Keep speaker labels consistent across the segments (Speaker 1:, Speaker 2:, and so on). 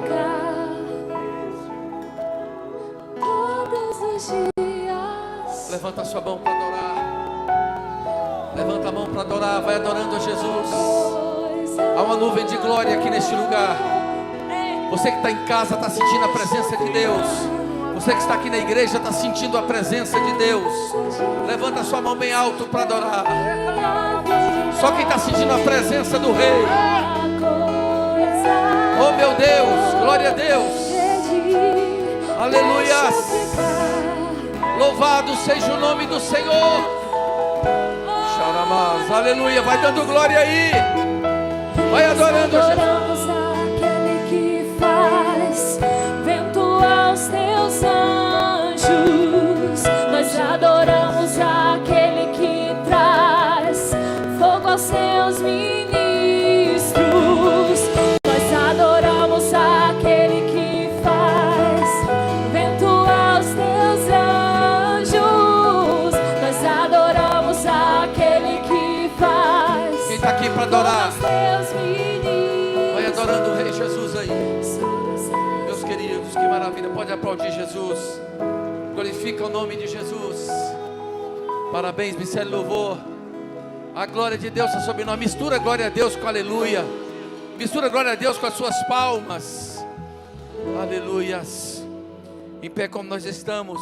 Speaker 1: ficar todos os dias.
Speaker 2: Levanta a sua mão para adorar. Levanta a mão para adorar. Vai adorando a Jesus. Há uma nuvem de glória aqui neste lugar. Você que está em casa está sentindo a presença de Deus. Você que está aqui na igreja está sentindo a presença de Deus. Levanta a sua mão bem alto para adorar. Só quem está sentindo a presença do Rei. Oh meu Deus, glória a Deus. Aleluia. Louvado seja o nome do Senhor. Xaramás, aleluia. Vai dando glória aí. Vai adorando a Jesus.
Speaker 1: Aquele que faz vento aos teus anjos. Nós adoramos aquele que traz fogo aos seus ministros. Nós adoramos aquele que faz vento aos teus anjos. Nós adoramos aquele que faz.
Speaker 2: Quem está aqui para adorar?
Speaker 1: Vai
Speaker 2: adorando o Rei Jesus aí. Meus queridos, que maravilha. Pode aplaudir Jesus. Glorifica o nome de Jesus. Parabéns, Ministério Louvor. A glória de Deus está sobre nós. Mistura a glória a Deus com aleluia. Mistura a glória a Deus com as suas palmas. Aleluias. Em pé como nós estamos,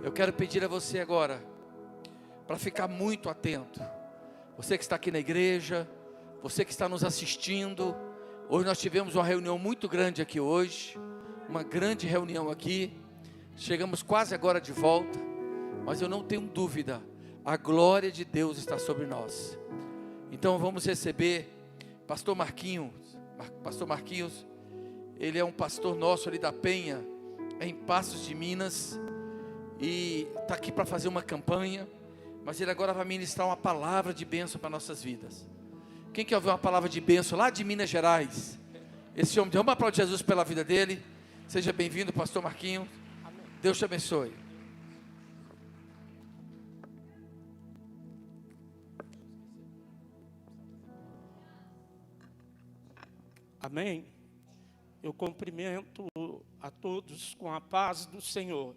Speaker 2: eu quero pedir a você agora para ficar muito atento. Você que está aqui na igreja, você que está nos assistindo. Hoje nós tivemos uma reunião muito grande aqui hoje. Uma grande reunião aqui. Chegamos quase agora de volta. Mas eu não tenho dúvida, a glória de Deus está sobre nós. Então vamos receber Pastor Marquinhos. Pastor Marquinhos, ele é um pastor nosso ali da Penha, em Passos de Minas. E está aqui para fazer uma campanha. Mas ele agora vai ministrar uma palavra de bênção para nossas vidas. Quem quer ouvir uma palavra de bênção lá de Minas Gerais? Esse homem, vamos aplaudir Jesus pela vida dele. Seja bem-vindo, pastor Marquinhos. Amém. Deus te abençoe.
Speaker 3: Amém. Eu cumprimento a todos com a paz do Senhor.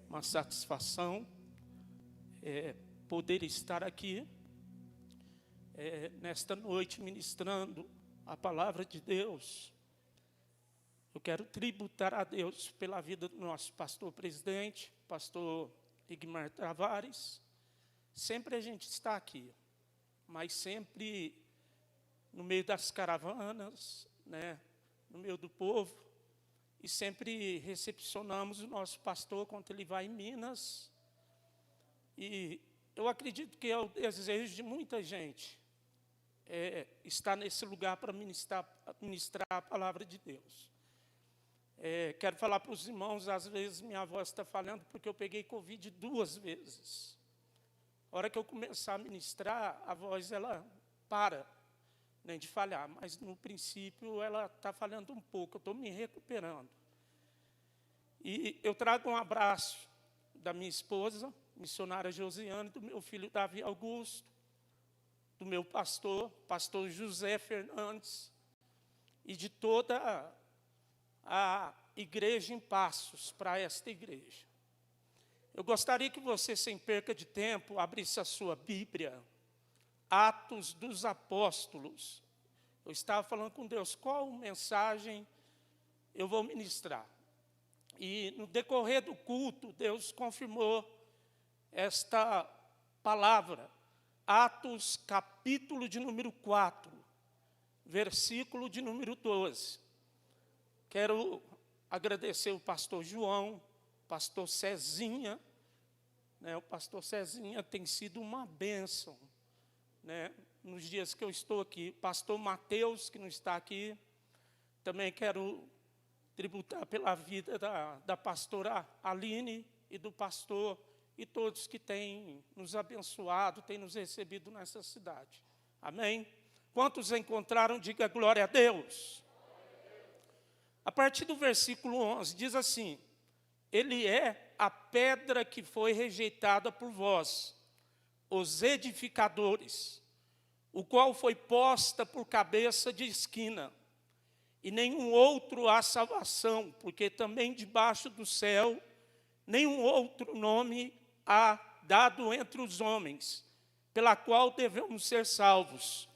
Speaker 3: Uma satisfação poder estar aqui nesta noite ministrando a palavra de Deus. Eu quero tributar a Deus pela vida do nosso pastor presidente, pastor Igmar Tavares. Sempre a gente está aqui, mas sempre no meio das caravanas, né, no meio do povo, e sempre recepcionamos o nosso pastor quando ele vai em Minas. E eu acredito que é o desejo de muita gente estar nesse lugar para ministrar a palavra de Deus. Quero falar para os irmãos, às vezes minha voz está falhando porque eu peguei Covid 2 vezes. A hora que eu começar a ministrar, a voz ela para, né, de falhar, mas no princípio ela está falhando um pouco, eu estou me recuperando. E eu trago um abraço da minha esposa, missionária Josiane, do meu filho Davi Augusto, do meu pastor José Fernandes, e de toda a igreja em Passos, para esta igreja. Eu gostaria que você, sem perca de tempo, abrisse a sua Bíblia, Atos dos Apóstolos. Eu estava falando com Deus, qual mensagem eu vou ministrar? E no decorrer do culto, Deus confirmou esta palavra, Atos capítulo de número 4, versículo de número 12. Quero agradecer o pastor João, pastor Cezinha, né? O pastor Cezinha tem sido uma bênção, né, nos dias que eu estou aqui. Pastor Mateus, que não está aqui, também quero tributar pela vida da pastora Aline e do pastor e todos que têm nos abençoado, têm nos recebido nessa cidade. Amém? Quantos encontraram, diga glória a Deus. A partir do versículo 11, diz assim: Ele é a pedra que foi rejeitada por vós, os edificadores, o qual foi posta por cabeça de esquina. e nenhum outro há salvação, porque também debaixo do céu nenhum outro nome há dado entre os homens, pela qual devemos ser salvos.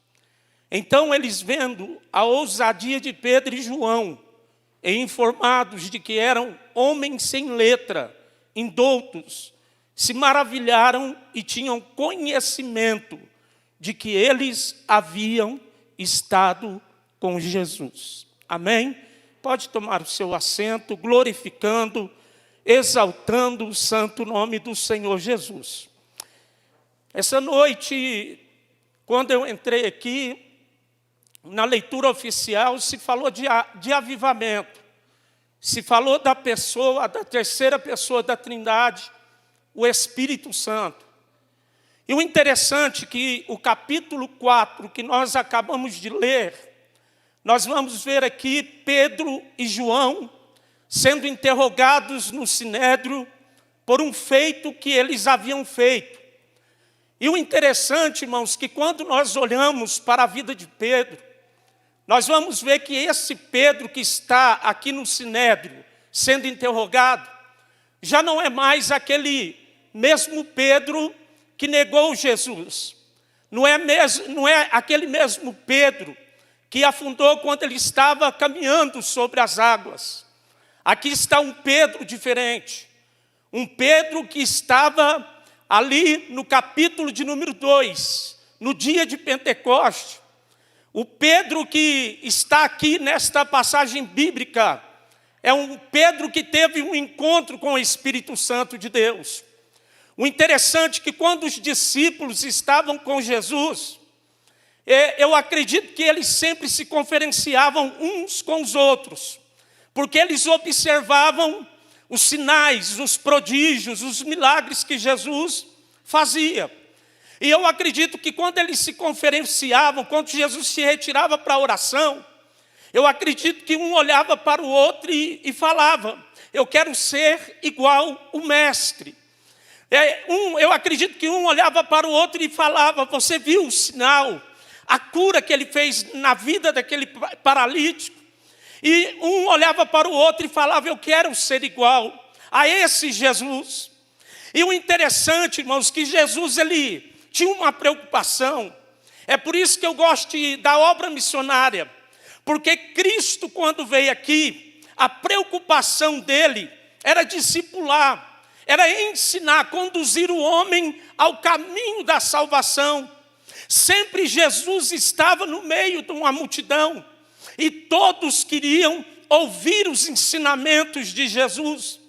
Speaker 3: Então eles, vendo a ousadia de Pedro e João, e informados de que eram homens sem letra, indoutos, se maravilharam e tinham conhecimento de que eles haviam estado com Jesus. Amém? Pode tomar o seu assento, glorificando, exaltando o santo nome do Senhor Jesus. Essa noite, quando eu entrei aqui, na leitura oficial, se falou de avivamento. Se falou da pessoa, da terceira pessoa da Trindade, o Espírito Santo. E o interessante é que o capítulo 4, que nós acabamos de ler, nós vamos ver aqui Pedro e João sendo interrogados no Sinédrio por um feito que eles haviam feito. E o interessante, irmãos, que quando nós olhamos para a vida de Pedro, nós vamos ver que esse Pedro que está aqui no Sinédrio, sendo interrogado, já não é mais aquele mesmo Pedro que negou Jesus. Não é aquele mesmo Pedro que afundou quando ele estava caminhando sobre as águas. Aqui está um Pedro diferente. Um Pedro que estava ali no capítulo de número 2, no dia de Pentecostes. O Pedro que está aqui nesta passagem bíblica é um Pedro que teve um encontro com o Espírito Santo de Deus. O interessante é que quando os discípulos estavam com Jesus, eu acredito que eles sempre se conferenciavam uns com os outros, porque eles observavam os sinais, os prodígios, os milagres que Jesus fazia. E eu acredito que quando eles se conferenciavam, quando Jesus se retirava para a oração, eu acredito que um olhava para o outro e falava: eu quero ser igual o mestre. Eu acredito que um olhava para o outro e falava: você viu o sinal, a cura que ele fez na vida daquele paralítico? E um olhava para o outro e falava: eu quero ser igual a esse Jesus. E o interessante, irmãos, que Jesus, ele tinha uma preocupação. É por isso que eu gosto da obra missionária, porque Cristo, quando veio aqui, a preocupação dele era discipular, era ensinar, conduzir o homem ao caminho da salvação. Sempre Jesus estava no meio de uma multidão e todos queriam ouvir os ensinamentos de Jesus.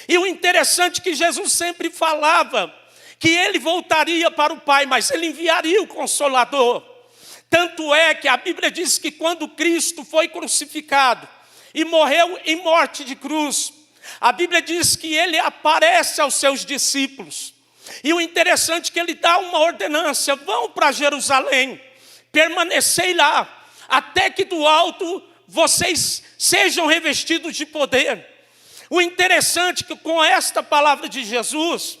Speaker 3: E o interessante é que Jesus sempre falava que ele voltaria para o Pai, mas ele enviaria o Consolador. Tanto é que a Bíblia diz que quando Cristo foi crucificado e morreu em morte de cruz, a Bíblia diz que ele aparece aos seus discípulos. E o interessante é que ele dá uma ordenança: vão para Jerusalém, permanecei lá, até que do alto vocês sejam revestidos de poder. O interessante é que com esta palavra de Jesus,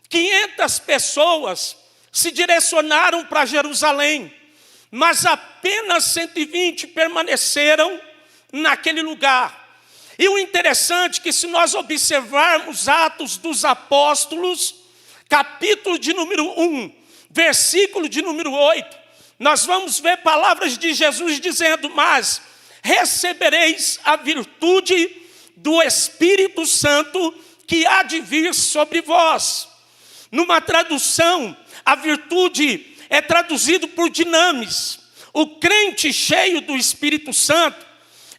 Speaker 3: 500 pessoas se direcionaram para Jerusalém, mas apenas 120 permaneceram naquele lugar. E o interessante é que se nós observarmos Atos dos Apóstolos, capítulo de número 1, versículo de número 8, nós vamos ver palavras de Jesus dizendo: mas recebereis a virtude do Espírito Santo que há de vir sobre vós. Numa tradução, a virtude é traduzido por dinamis. O crente cheio do Espírito Santo,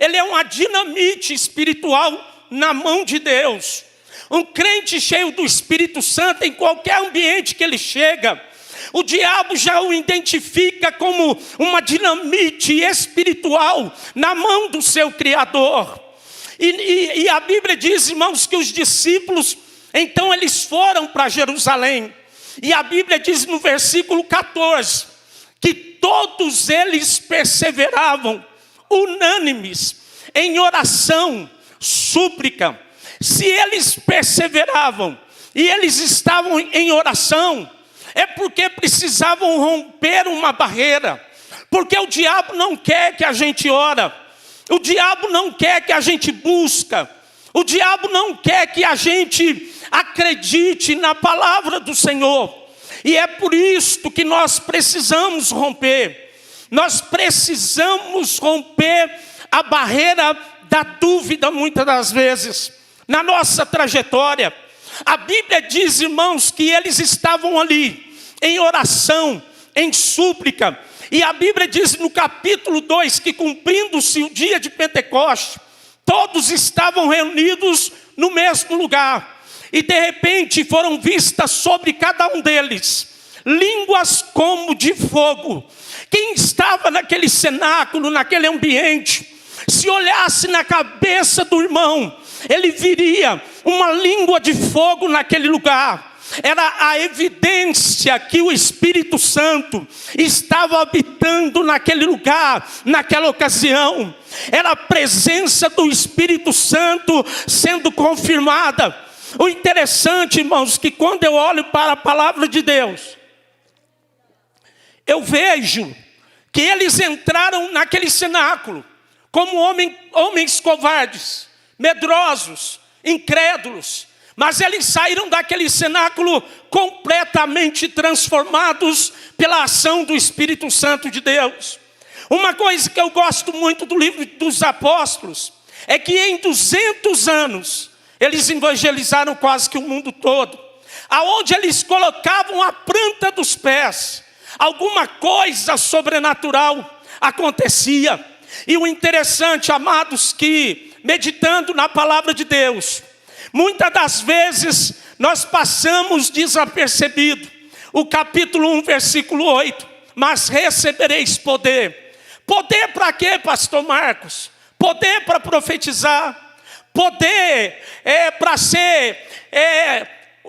Speaker 3: ele é uma dinamite espiritual na mão de Deus. Um crente cheio do Espírito Santo, em qualquer ambiente que ele chega, o diabo já o identifica como uma dinamite espiritual na mão do seu Criador. E a Bíblia diz, irmãos, que os discípulos, então eles foram para Jerusalém. E a Bíblia diz no versículo 14, que todos eles perseveravam, unânimes, em oração, súplica. Se eles perseveravam e eles estavam em oração, é porque precisavam romper uma barreira. Porque o diabo não quer que a gente ora. O diabo não quer que a gente busque. O diabo não quer que a gente acredite na palavra do Senhor. E é por isso que nós precisamos romper. Nós precisamos romper a barreira da dúvida muitas das vezes. Na nossa trajetória, a Bíblia diz, irmãos, que eles estavam ali em oração, em súplica. E a Bíblia diz no capítulo 2 que, cumprindo-se o dia de Pentecostes, todos estavam reunidos no mesmo lugar. E de repente foram vistas sobre cada um deles línguas como de fogo. Quem estava naquele cenáculo, naquele ambiente, se olhasse na cabeça do irmão, ele viria uma língua de fogo naquele lugar. Era a evidência que o Espírito Santo estava habitando naquele lugar, naquela ocasião. Era a presença do Espírito Santo sendo confirmada. O interessante, irmãos, que quando eu olho para a palavra de Deus, eu vejo que eles entraram naquele cenáculo como homens covardes, medrosos, incrédulos. Mas eles saíram daquele cenáculo completamente transformados pela ação do Espírito Santo de Deus. Uma coisa que eu gosto muito do livro dos Apóstolos é que em 200 anos eles evangelizaram quase que o mundo todo. Aonde eles colocavam a planta dos pés, alguma coisa sobrenatural acontecia. E o interessante, amados, que meditando na palavra de Deus, muitas das vezes nós passamos desapercebido. O capítulo 1, versículo 8. Mas recebereis poder. Poder para quê, pastor Marcos? Poder para profetizar. Poder para ser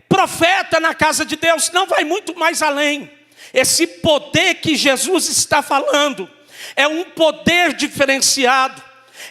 Speaker 3: profeta na casa de Deus. Não, vai muito mais além. Esse poder que Jesus está falando é um poder diferenciado.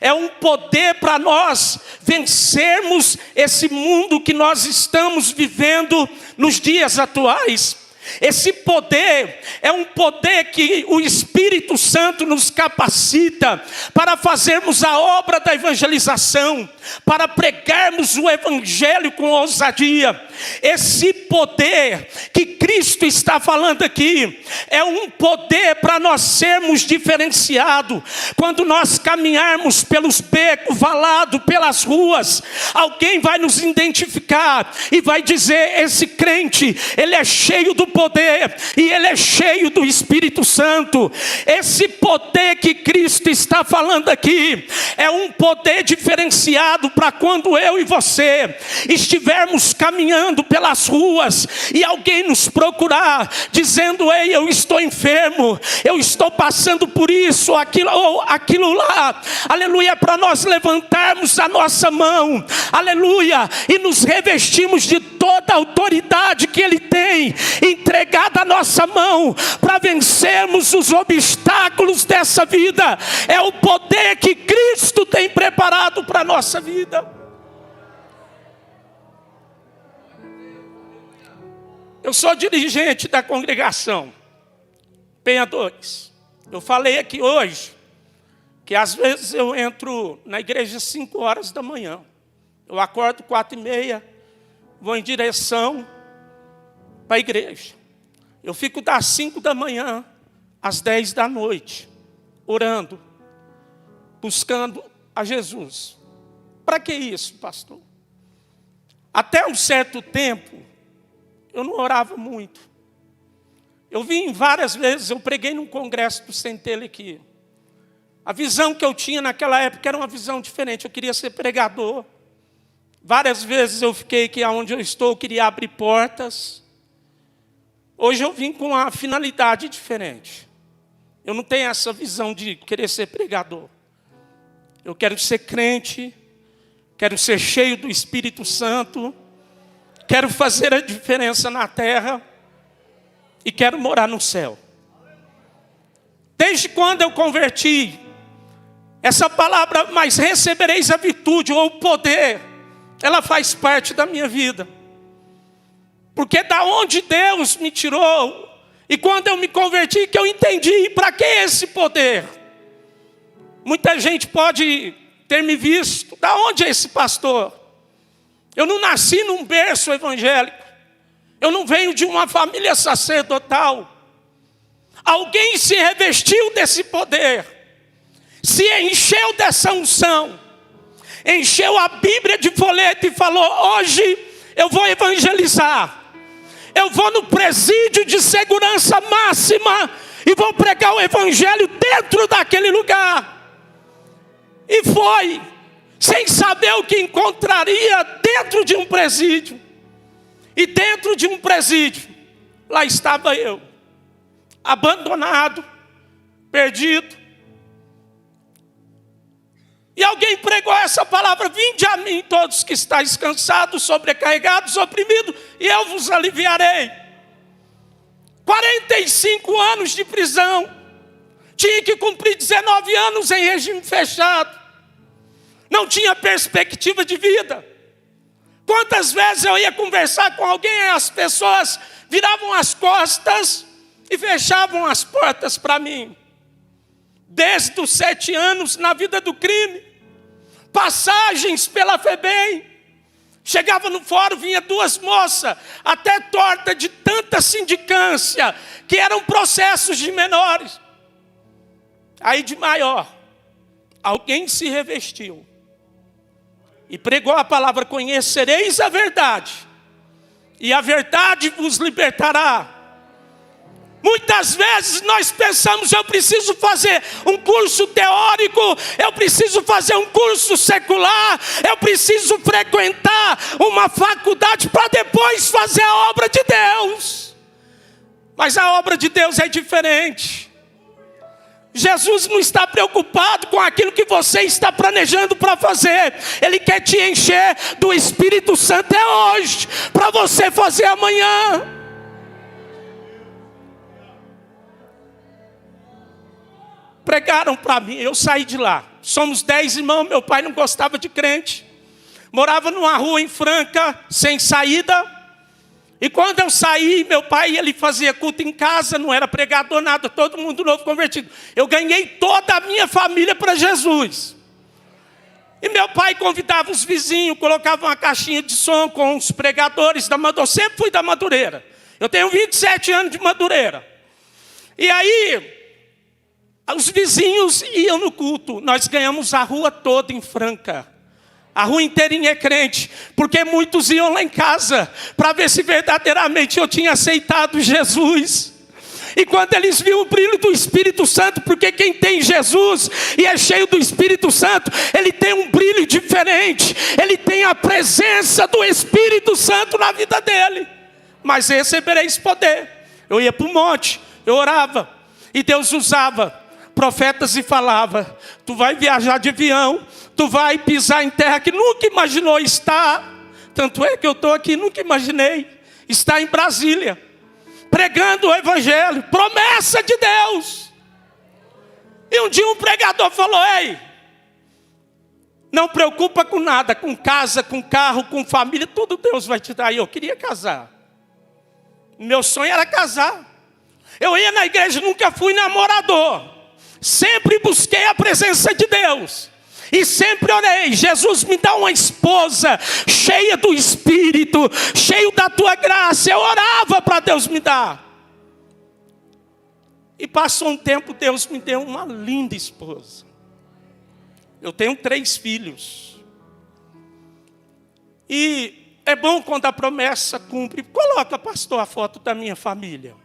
Speaker 3: É um poder para nós vencermos esse mundo que nós estamos vivendo nos dias atuais. Esse poder é um poder que o Espírito Santo nos capacita para fazermos a obra da evangelização, para pregarmos o evangelho com ousadia. Esse poder que Cristo está falando aqui é um poder para nós sermos diferenciados. Quando nós caminharmos pelos becos, valados, pelas ruas, alguém vai nos identificar e vai dizer: esse crente, ele é cheio do poder e ele é cheio do Espírito Santo. Esse poder que Cristo está falando aqui é um poder diferenciado para quando eu e você estivermos caminhando pelas ruas e alguém nos procurar dizendo: ei, eu estou enfermo, eu estou passando por isso, aquilo ou aquilo lá, aleluia, para nós levantarmos a nossa mão, aleluia, e nos revestimos de toda a autoridade que Ele tem entregada à nossa mão para vencermos os obstáculos dessa vida. É o poder que Cristo tem preparado para a nossa vida. Eu sou dirigente da congregação Penha 2. Eu falei aqui hoje que às vezes eu entro na igreja às 5 horas da manhã. Eu acordo 4h30, vou em direção para a igreja. Eu fico das 5 da manhã às 10 da noite, orando, buscando a Jesus. Para que isso, pastor? Até um certo tempo, eu não orava muito. Eu vim várias vezes, eu preguei num congresso do Centelha aqui. A visão que eu tinha naquela época era uma visão diferente. Eu queria ser pregador. Várias vezes eu fiquei aqui onde eu estou, eu queria abrir portas. Hoje eu vim com uma finalidade diferente. Eu não tenho essa visão de querer ser pregador. Eu quero ser crente, quero ser cheio do Espírito Santo, quero fazer a diferença na terra e quero morar no céu. Desde quando eu converti, essa palavra, mas recebereis a virtude ou o poder, ela faz parte da minha vida. Porque da onde Deus me tirou, e quando eu me converti, que eu entendi para que esse poder. Muita gente pode ter me visto. Da onde é esse pastor? Eu não nasci num berço evangélico. Eu não venho de uma família sacerdotal. Alguém se revestiu desse poder, se encheu dessa unção, encheu a Bíblia de folheto e falou: hoje eu vou evangelizar. Eu vou no presídio de segurança máxima e vou pregar o evangelho dentro daquele lugar. E foi, sem saber o que encontraria dentro de um presídio. E dentro de um presídio, lá estava eu, abandonado, perdido. E alguém pregou essa palavra: vinde a mim todos que estáis cansados, sobrecarregados, oprimidos, e eu vos aliviarei. 45 anos de prisão, tinha que cumprir 19 anos em regime fechado, não tinha perspectiva de vida. Quantas vezes eu ia conversar com alguém e as pessoas viravam as costas e fechavam as portas para mim. Desde os 7 anos na vida do crime, passagens pela FEBEM, chegava no fórum, vinha 2 moças, até torta de tanta sindicância, que eram processos de menores. Aí de maior, alguém se revestiu e pregou a palavra: conhecereis a verdade, e a verdade vos libertará. Muitas vezes nós pensamos: eu preciso fazer um curso teórico, eu preciso fazer um curso secular, eu preciso frequentar uma faculdade para depois fazer a obra de Deus. Mas a obra de Deus é diferente. Jesus não está preocupado com aquilo que você está planejando para fazer. Ele quer te encher do Espírito Santo hoje, para você fazer amanhã. Pregaram para mim, eu saí de lá. Somos 10 irmãos, meu pai não gostava de crente. Morava numa rua em Franca, sem saída. E quando eu saí, meu pai, ele fazia culto em casa, não era pregador, nada, todo mundo novo convertido. Eu ganhei toda a minha família para Jesus. E meu pai convidava os vizinhos, colocava uma caixinha de som com os pregadores da Madureira. Eu sempre fui da Madureira. Eu tenho 27 anos de Madureira. E aí, os vizinhos iam no culto. Nós ganhamos a rua toda em Franca. A rua inteirinha é crente, porque muitos iam lá em casa para ver se verdadeiramente eu tinha aceitado Jesus. E quando eles viam o brilho do Espírito Santo, porque quem tem Jesus e é cheio do Espírito Santo, ele tem um brilho diferente, ele tem a presença do Espírito Santo na vida dele. Mas recebereis poder. Eu ia para o monte, eu orava, e Deus usava profetas e falava: tu vai viajar de avião, tu vai pisar em terra que nunca imaginou estar. Tanto é que eu estou aqui, nunca imaginei estar em Brasília, pregando o Evangelho, promessa de Deus. E um dia um pregador falou: ei, não preocupa com nada, com casa, com carro, com família, tudo Deus vai te dar. E eu queria casar, meu sonho era casar. Eu ia na igreja, nunca fui namorador, sempre busquei a presença de Deus. E sempre orei: Jesus, me dá uma esposa cheia do Espírito, cheio da tua graça. Eu orava para Deus me dar. E passou um tempo, Deus me deu uma linda esposa. Eu tenho 3 filhos. E é bom quando a promessa cumpre. Coloca, pastor, a foto da minha família.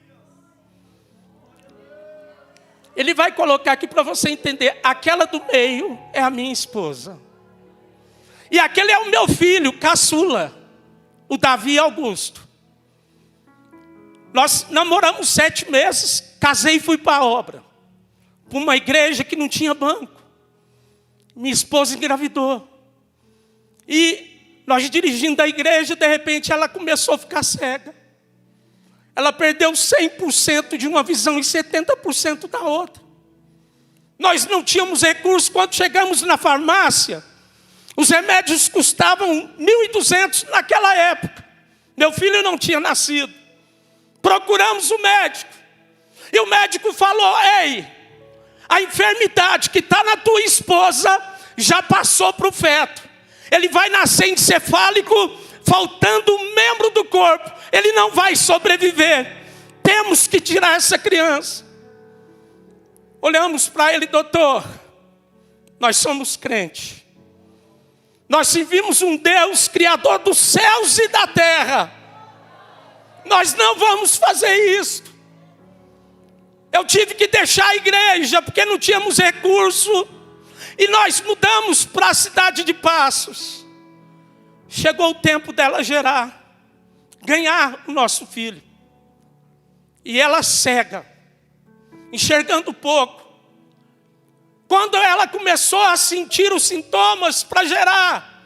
Speaker 3: Ele vai colocar aqui para você entender. Aquela do meio é a minha esposa. E aquele é o meu filho, caçula, o Davi Augusto. Nós namoramos 7 meses, casei e fui para a obra. Para uma igreja que não tinha banco. Minha esposa engravidou. E nós dirigindo a igreja, de repente ela começou a ficar cega. Ela perdeu 100% de uma visão e 70% da outra. Nós não tínhamos recursos. Quando chegamos na farmácia, os remédios custavam 1.200 naquela época. Meu filho não tinha nascido. Procuramos o médico. E o médico falou: ei, A enfermidade que está na tua esposa já passou para o feto. Ele vai nascer encefálico, faltando um membro do corpo. Ele não vai sobreviver. Temos que tirar essa criança. Olhamos para ele, doutor. Nós somos crentes. Nós servimos um Deus criador dos céus e da terra. Nós não vamos fazer isso. Eu tive que deixar a igreja porque não tínhamos recurso. E nós mudamos para a cidade de Passos. Chegou o tempo dela ganhar o nosso filho. E ela cega, enxergando pouco. Quando ela começou a sentir os sintomas para gerar,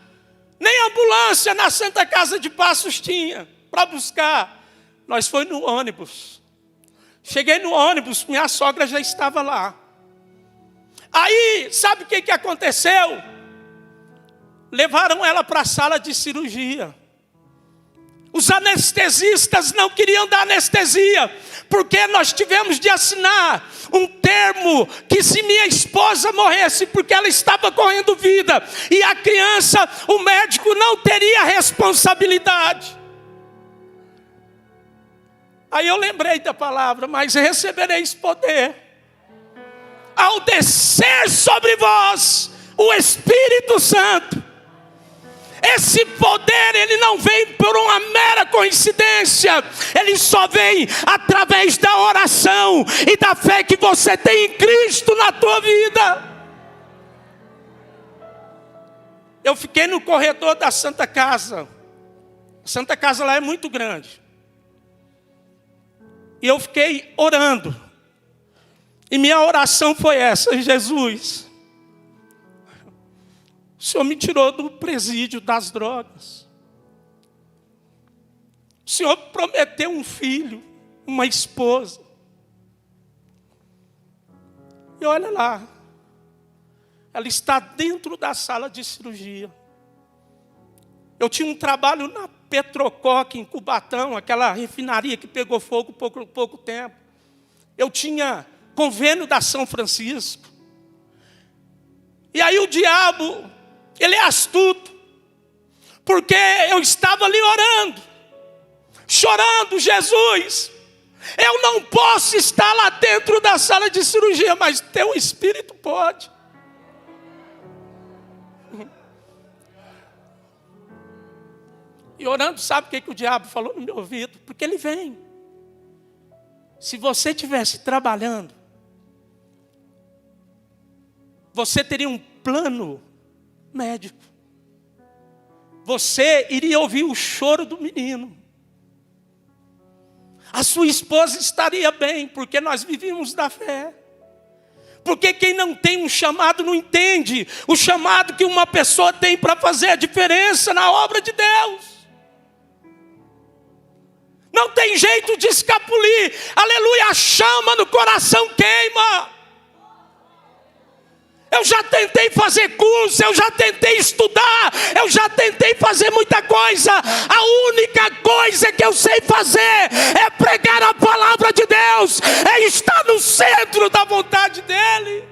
Speaker 3: nem ambulância na Santa Casa de Passos tinha para buscar. Nós foi no ônibus. Cheguei no ônibus, minha sogra já estava lá. Aí, sabe o que aconteceu? Levaram ela para a sala de cirurgia. Os anestesistas não queriam dar anestesia, porque nós tivemos de assinar um termo que se minha esposa morresse, porque ela estava correndo vida, e a criança, o médico não teria responsabilidade. Aí eu lembrei da palavra, mas recebereis poder ao descer sobre vós o Espírito Santo. Esse poder, ele não vem por uma mera coincidência. Ele só vem através da oração e da fé que você tem em Cristo na tua vida. Eu fiquei no corredor da Santa Casa. A Santa Casa lá é muito grande. E eu fiquei orando. E minha oração foi essa: Jesus, o Senhor me tirou do presídio das drogas. O Senhor prometeu um filho, uma esposa. E olha lá, ela está dentro da sala de cirurgia. Eu tinha um trabalho na Petrocoque, em Cubatão, aquela refinaria que pegou fogo pouco tempo. Eu tinha convênio da São Francisco. E aí o diabo, ele é astuto, porque eu estava ali orando, chorando: Jesus, eu não posso estar lá dentro da sala de cirurgia, mas teu espírito pode. E orando, sabe o que o diabo falou no meu ouvido? Porque ele vem. Se você estivesse trabalhando, você teria um plano médico. Você iria ouvir o choro do menino. A sua esposa estaria bem, porque nós vivíamos da fé. Porque quem não tem um chamado não entende o chamado que uma pessoa tem para fazer a diferença na obra de Deus. Não tem jeito de escapulir. Aleluia, a chama no coração queima. Eu já tentei fazer curso, eu já tentei estudar, eu já tentei fazer muita coisa. A única coisa que eu sei fazer é pregar a palavra de Deus, é estar no centro da vontade dEle.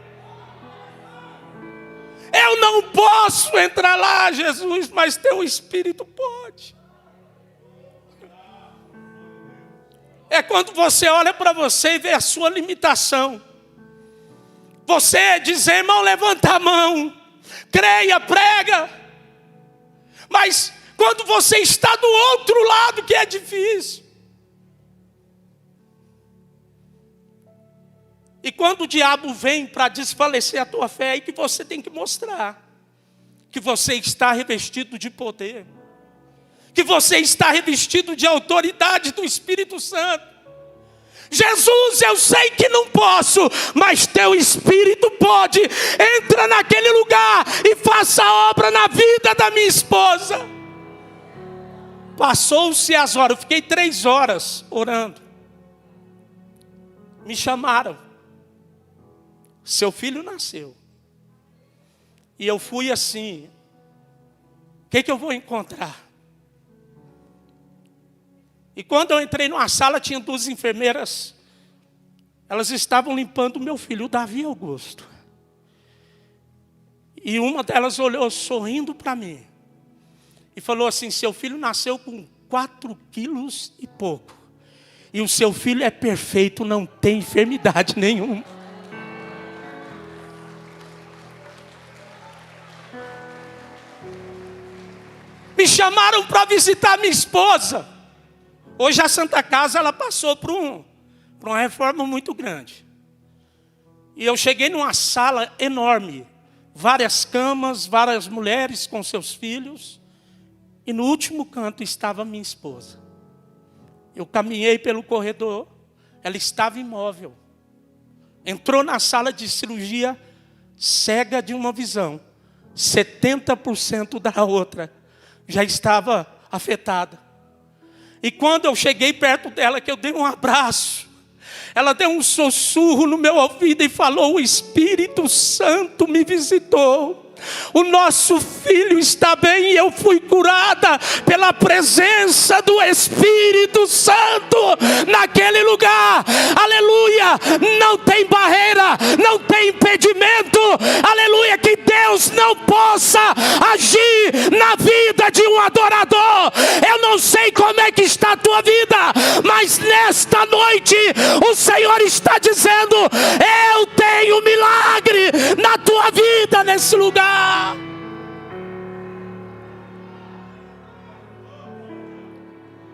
Speaker 3: Eu não posso entrar lá, Jesus, mas teu Espírito pode. É quando você olha para você e vê a sua limitação. Você dizer: irmão, levanta a mão, creia, prega. Mas quando você está do outro lado, que é difícil. E quando o diabo vem para desfalecer a tua fé, é aí que você tem que mostrar que você está revestido de poder, que você está revestido de autoridade do Espírito Santo. Jesus, eu sei que não posso, mas teu Espírito pode. Entra naquele lugar e faça a obra na vida da minha esposa. Passou-se as horas, eu fiquei 3 horas orando. Me chamaram. Seu filho nasceu. E eu fui assim: o que eu vou encontrar? E quando eu entrei numa sala, tinha 2 enfermeiras Elas estavam limpando o meu filho, o Davi Augusto. E uma delas olhou sorrindo para mim. E falou assim: seu filho nasceu com 4 quilos e pouco. E o seu filho é perfeito, não tem enfermidade nenhuma. Me chamaram para visitar minha esposa. Hoje a Santa Casa ela passou por uma reforma muito grande. E eu cheguei numa sala enorme. Várias camas, várias mulheres com seus filhos. E no último canto estava minha esposa. Eu caminhei pelo corredor. Ela estava imóvel. Entrou na sala de cirurgia cega de uma visão. 70% da outra já estava afetada. E quando eu cheguei perto dela, que eu dei um abraço, ela deu um sussurro no meu ouvido e falou: o Espírito Santo me visitou. O nosso filho está bem e eu fui curada pela presença do Espírito Santo naquele lugar. Aleluia! Não tem barreira, não tem impedimento. Aleluia! Que Deus não possa agir na vida de um adorador. Eu não sei como é que está a tua vida, mas nesta noite o Senhor está dizendo: eu tenho milagre na tua vida nesse lugar.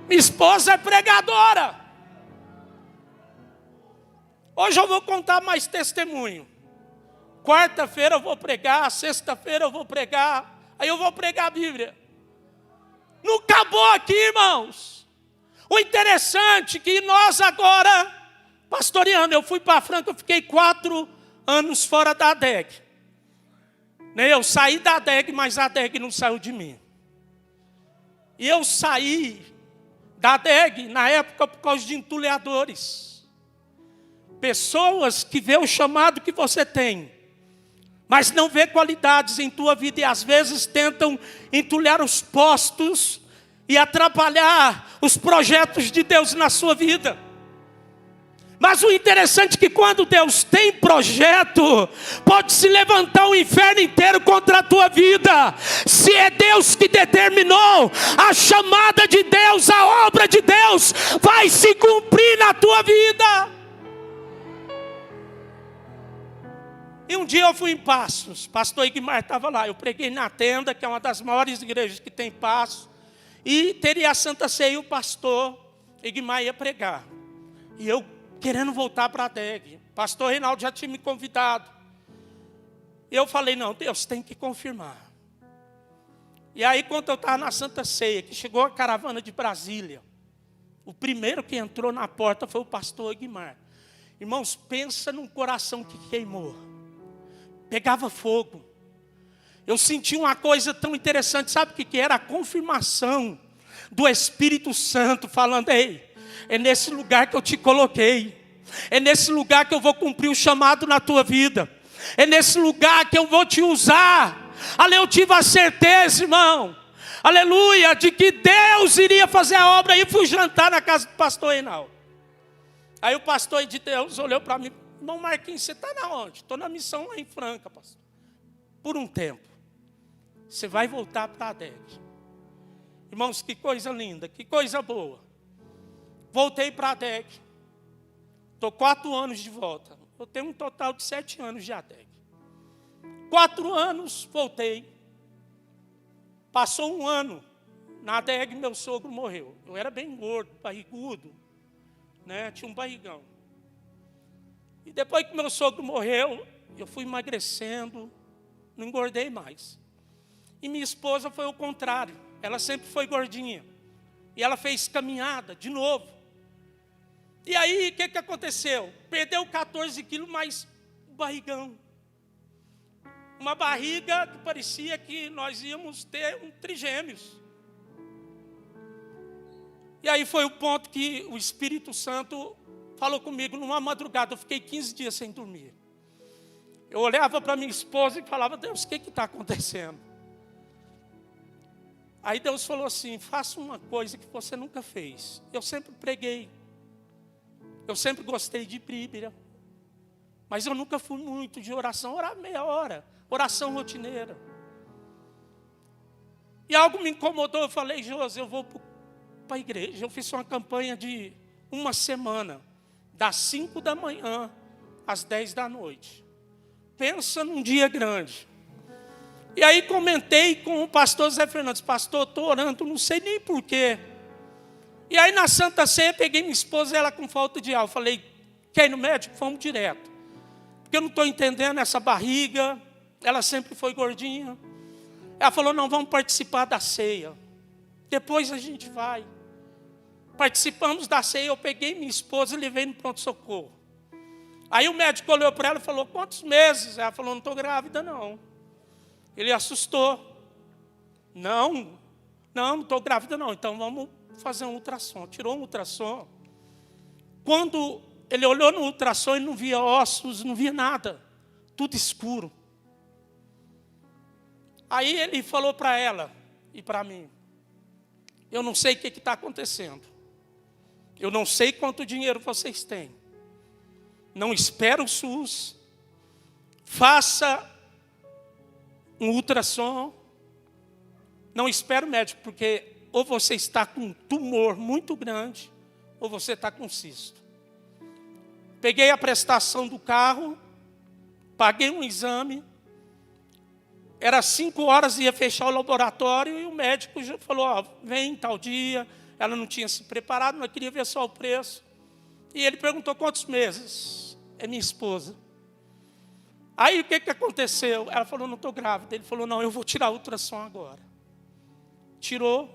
Speaker 3: Minha esposa é pregadora. Hoje eu vou contar mais testemunho. Quarta-feira eu vou pregar, sexta-feira eu vou pregar, aí eu vou pregar a Bíblia. Não acabou aqui, irmãos. O interessante é que nós agora, pastoreando, eu fui para Franca, eu fiquei 4 anos fora da ADEG. Eu saí da ADEG, mas a ADEG não saiu de mim. E eu saí da ADEG na época por causa de entulhadores. Pessoas que vê o chamado que você tem, mas não vê qualidades em tua vida e às vezes tentam entulhar os postos e atrapalhar os projetos de Deus na sua vida. Mas o interessante é que quando Deus tem projeto, pode se levantar o inferno inteiro contra a tua vida. Se é Deus que determinou, a chamada de Deus, a obra de Deus, vai se cumprir na tua vida. E um dia eu fui em Passos, pastor Igmar estava lá, eu preguei na Tenda, que é uma das maiores igrejas que tem Passos, e teria a Santa Ceia e o pastor Igmar ia pregar. E eu querendo voltar para a ADEG. Pastor Reinaldo já tinha me convidado. Eu falei: não, Deus tem que confirmar. E aí quando eu estava na Santa Ceia, que chegou a caravana de Brasília, o primeiro que entrou na porta foi o pastor Igmar. Irmãos, pensa num coração que queimou. Pegava fogo. Eu senti uma coisa tão interessante, sabe o que era? A confirmação do Espírito Santo falando: ei, é nesse lugar que eu te coloquei. É nesse lugar que eu vou cumprir o chamado na tua vida. É nesse lugar que eu vou te usar. Aleluia, eu tive a certeza, irmão. Aleluia, de que Deus iria fazer a obra. E fui jantar na casa do pastor Reinaldo. Aí o pastor de Deus olhou para mim: irmão Marquinhos, você está na onde? Estou na missão lá em Franca, pastor. Por um tempo. Você vai voltar para a ADEG. Irmãos, que coisa linda, que coisa boa. Voltei para a ADEG. Estou 4 anos de volta. Eu tenho um total de 7 anos de ADEG. 4 anos, voltei. Passou 1 ano. Na ADEG, meu sogro morreu. Eu era bem gordo, barrigudo. Tinha um barrigão. E depois que meu sogro morreu, eu fui emagrecendo. Não engordei mais. E minha esposa foi o contrário. Ela sempre foi gordinha. E ela fez caminhada de novo. E aí, o que aconteceu? Perdeu 14 quilos, mas um barrigão. Uma barriga que parecia que nós íamos ter um trigêmeos. E aí foi o ponto que o Espírito Santo falou comigo numa madrugada. Eu fiquei 15 dias sem dormir. Eu olhava para minha esposa e falava: Deus, o que está acontecendo? Aí Deus falou assim: faça uma coisa que você nunca fez. Eu sempre preguei. Eu sempre gostei de Bíblia. Mas eu nunca fui muito de oração, orar meia hora, oração rotineira. E algo me incomodou, eu falei, Josi, eu vou para a igreja. Eu fiz uma campanha de uma semana, das 5 da manhã às 10 da noite. Pensa num dia grande. E aí comentei com o pastor Zé Fernandes, pastor, estou orando, não sei nem porquê. E aí na Santa Ceia, peguei minha esposa, ela com falta de ar. Eu falei, quer ir no médico? Vamos direto. Porque eu não estou entendendo essa barriga, ela sempre foi gordinha. Ela falou, não, vamos participar da ceia. Depois a gente vai. Participamos da ceia, eu peguei minha esposa e levei no pronto-socorro. Aí o médico olhou para ela e falou, quantos meses? Ela falou, não estou grávida não. Ele assustou. Não estou grávida não, então vamos fazer um ultrassom. Tirou um ultrassom. Quando ele olhou no ultrassom, ele não via ossos, não via nada. Tudo escuro. Aí ele falou para ela e para mim, eu não sei o que está acontecendo. Eu não sei quanto dinheiro vocês têm. Não espera o SUS. Faça um ultrassom. Não espera o médico, porque ou você está com um tumor muito grande, ou você está com cisto. Peguei a prestação do carro, paguei um exame. Era 5 horas, ia fechar o laboratório, e o médico já falou, ó, vem tal dia. Ela não tinha se preparado, mas queria ver só o preço. E ele perguntou, quantos meses? É minha esposa. Aí o que aconteceu? Ela falou, não estou grávida. Ele falou, não, eu vou tirar o ultrassom agora. Tirou.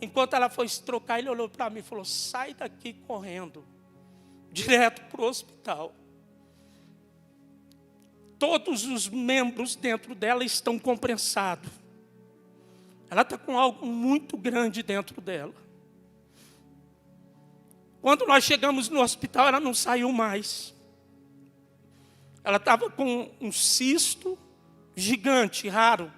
Speaker 3: Enquanto ela foi se trocar, ele olhou para mim e falou, sai daqui correndo, direto para o hospital. Todos os membros dentro dela estão compressados. Ela está com algo muito grande dentro dela. Quando nós chegamos no hospital, ela não saiu mais. Ela estava com um cisto gigante, raro.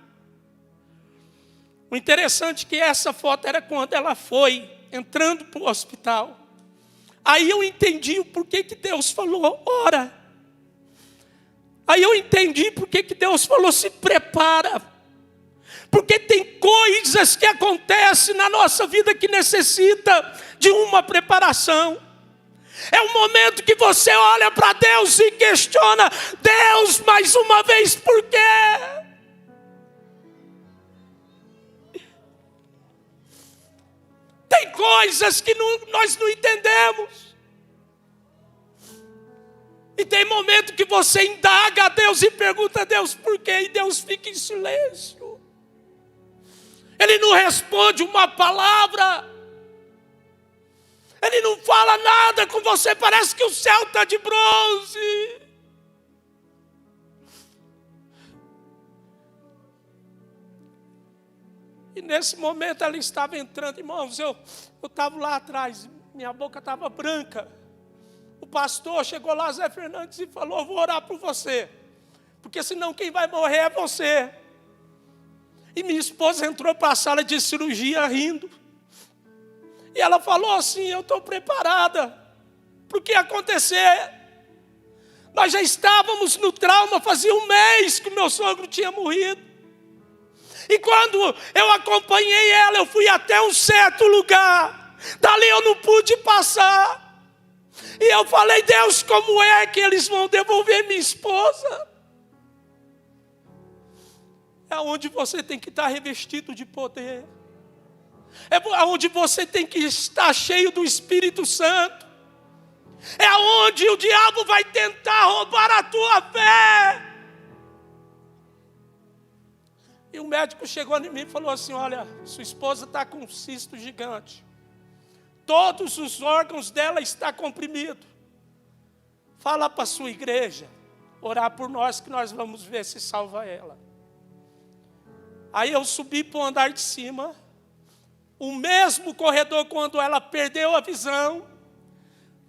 Speaker 3: O interessante é que essa foto era quando ela foi entrando para o hospital. Aí eu entendi o porquê que Deus falou, ora. Aí eu entendi porquê que Deus falou, se prepara. Porque tem coisas que acontecem na nossa vida que necessita de uma preparação. É um momento que você olha para Deus e questiona, Deus, mais uma vez, por quê? Tem coisas que nós não entendemos. E tem momento que você indaga a Deus e pergunta a Deus por quê, e Deus fica em silêncio. Ele não responde uma palavra. Ele não fala nada com você, parece que o céu está de bronze. E nesse momento ela estava entrando, irmãos, eu estava lá atrás, minha boca estava branca. O pastor chegou lá, Zé Fernandes, e falou, eu vou orar por você, porque senão quem vai morrer é você. E minha esposa entrou para a sala de cirurgia rindo. E ela falou assim, eu estou preparada para o que acontecer. Nós já estávamos no trauma, fazia 1 mês que o meu sogro tinha morrido. E quando eu acompanhei ela, eu fui até um certo lugar. Dali eu não pude passar. E eu falei, Deus, como é que eles vão devolver minha esposa? É onde você tem que estar revestido de poder. É onde você tem que estar cheio do Espírito Santo. É onde o diabo vai tentar roubar a tua fé. E o médico chegou em mim e falou assim, olha, sua esposa está com um cisto gigante. Todos os órgãos dela estão comprimidos. Fala para a sua igreja, orar por nós que nós vamos ver se salva ela. Aí eu subi para o andar de cima, o mesmo corredor quando ela perdeu a visão,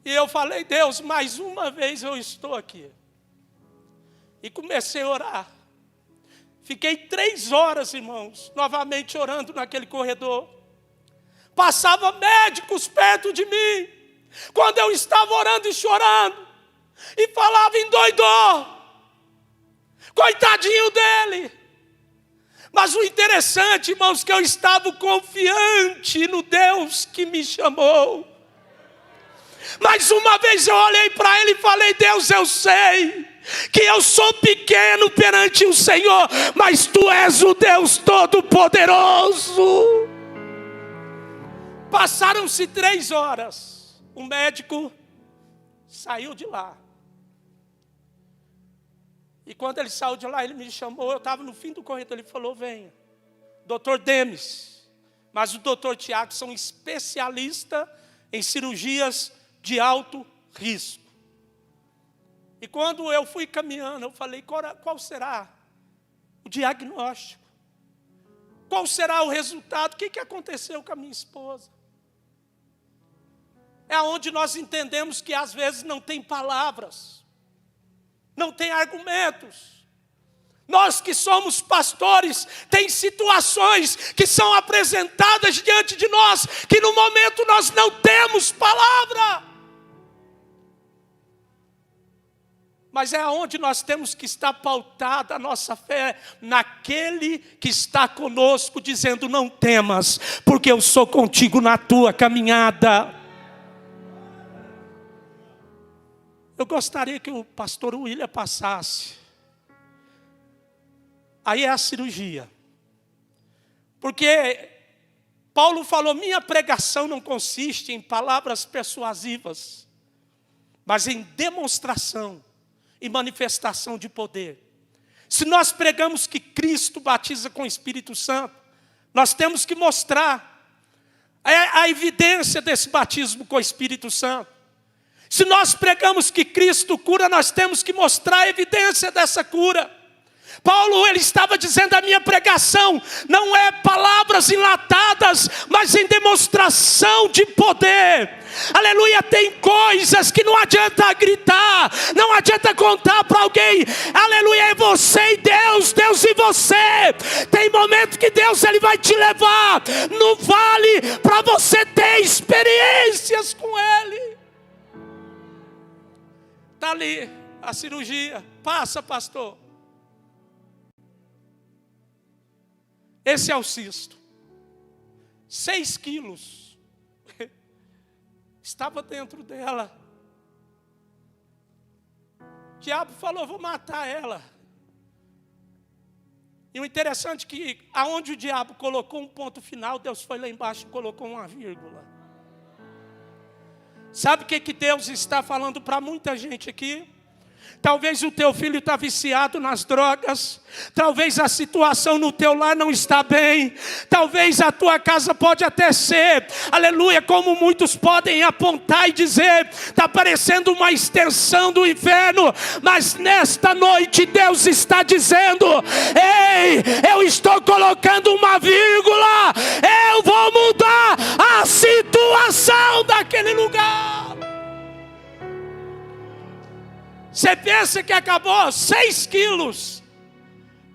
Speaker 3: e eu falei, Deus, mais uma vez eu estou aqui. E comecei a orar. Fiquei 3 horas, irmãos, novamente orando naquele corredor. Passava médicos perto de mim. Quando eu estava orando e chorando, E falava endoidou. Coitadinho dele. Mas o interessante, irmãos, que eu estava confiante no Deus que me chamou. Mais uma vez eu olhei para ele e falei: Deus, eu sei que eu sou pequeno perante o Senhor, mas Tu és o Deus Todo-Poderoso. Passaram-se 3 horas. O médico saiu de lá. E quando ele saiu de lá, ele me chamou. Eu estava no fim do corredor. Ele falou: venha. Doutor Demes. Mas o doutor Tiago são especialistas em cirurgias de alto risco. E quando eu fui caminhando, eu falei: qual será o diagnóstico? Qual será o resultado? O que aconteceu com a minha esposa? É onde nós entendemos que às vezes não tem palavras, não tem argumentos. Nós que somos pastores, tem situações que são apresentadas diante de nós, que no momento nós não temos palavra. Mas é onde nós temos que estar pautada a nossa fé, naquele que está conosco, dizendo: não temas, porque eu sou contigo na tua caminhada. Eu gostaria que o pastor William passasse. Aí é a cirurgia. Porque Paulo falou: minha pregação não consiste em palavras persuasivas, mas em demonstração e manifestação de poder. Se nós pregamos que Cristo batiza com o Espírito Santo, nós temos que mostrar a evidência desse batismo com o Espírito Santo. Se nós pregamos que Cristo cura, nós temos que mostrar a evidência dessa cura. Paulo, ele estava dizendo: a minha pregação não é palavras enlatadas, mas em demonstração de poder. Aleluia, tem coisas que não adianta gritar, não adianta contar para alguém. Aleluia, é você e Deus, Deus e você. Tem momento que Deus, ele vai te levar no vale para você ter experiências com Ele. Está ali a cirurgia. Passa, pastor. Esse é o cisto. 6 quilos. Estava dentro dela. O diabo falou: vou matar ela. E o interessante é que aonde o diabo colocou um ponto final, Deus foi lá embaixo e colocou uma vírgula. Sabe o que Deus está falando para muita gente aqui? Talvez o teu filho está viciado nas drogas. Talvez a situação no teu lar não está bem. Talvez a tua casa pode até ser, aleluia, como muitos podem apontar e dizer, está parecendo uma extensão do inferno. Mas nesta noite Deus está dizendo: ei, eu estou colocando uma vírgula. Eu vou mudar a situação daquele lugar. Você pensa que acabou? 6 quilos.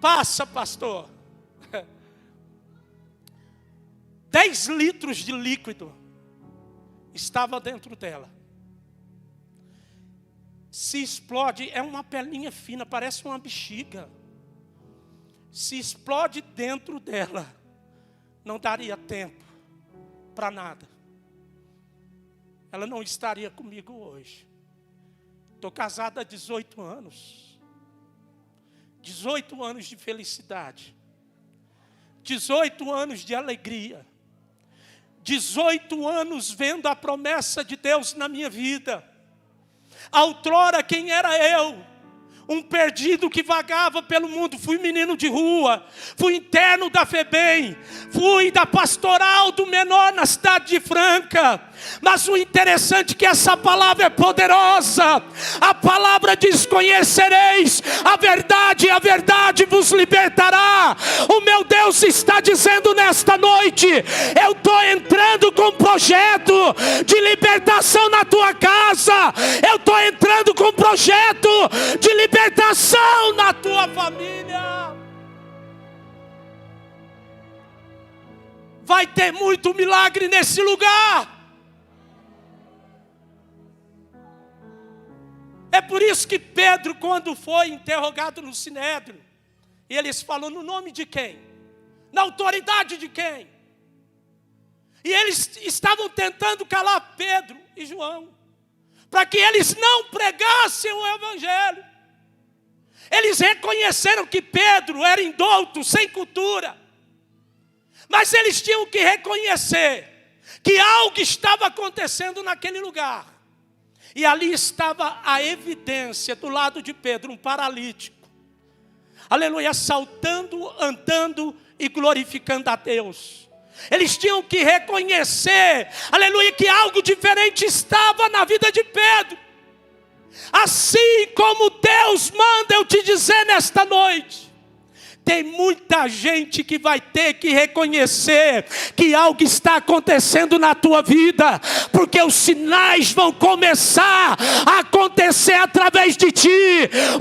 Speaker 3: Passa, pastor. 10 litros de líquido estava dentro dela. Se explode, é uma pelinha fina, parece uma bexiga. Se explode dentro dela, não daria tempo para nada. Ela não estaria comigo hoje. Estou casado há 18 anos. 18 anos de felicidade. 18 anos de alegria. 18 anos vendo a promessa de Deus na minha vida. Outrora, quem era eu? Um perdido que vagava pelo mundo. Fui menino de rua, fui interno da FEBEM, fui da pastoral do menor na cidade de Franca. Mas o interessante é que essa palavra é poderosa. A palavra diz: conhecereis a verdade vos libertará. O meu Deus está dizendo nesta noite: eu estou entrando com um projeto de libertação na tua casa. Eu estou entrando com um projeto de libertação na tua família. Vai ter muito milagre nesse lugar. É por isso que Pedro, quando foi interrogado no Sinédrio, e eles falam no nome de quem? Na autoridade de quem? E eles estavam tentando calar Pedro e João, para que eles não pregassem o evangelho. Eles reconheceram que Pedro era indouto, sem cultura. Mas eles tinham que reconhecer que algo estava acontecendo naquele lugar. E ali estava a evidência do lado de Pedro, um paralítico. Aleluia, saltando, andando e glorificando a Deus. Eles tinham que reconhecer, aleluia, que algo diferente estava na vida de Pedro. Assim como Deus manda eu te dizer nesta noite, tem muita gente que vai ter que reconhecer que algo está acontecendo na tua vida, porque os sinais vão começar a acontecer através de ti.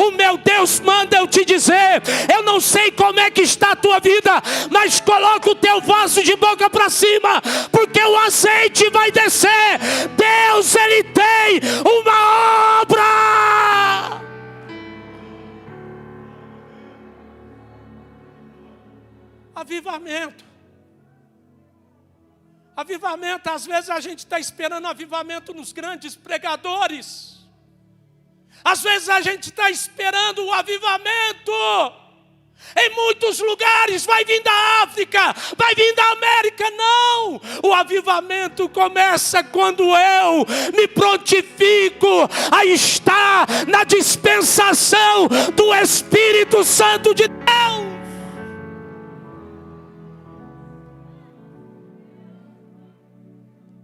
Speaker 3: O meu Deus manda eu te dizer, eu não sei como é que está a tua vida, mas coloca o teu vaso de boca para cima, porque o azeite vai descer. Deus, Ele tem uma obra. Avivamento. Avivamento, às vezes a gente está esperando avivamento nos grandes pregadores. Às vezes a gente está esperando o avivamento em muitos lugares, vai vir da África, vai vir da América. Não, o avivamento começa quando eu me prontifico a estar na dispensação do Espírito Santo de Deus.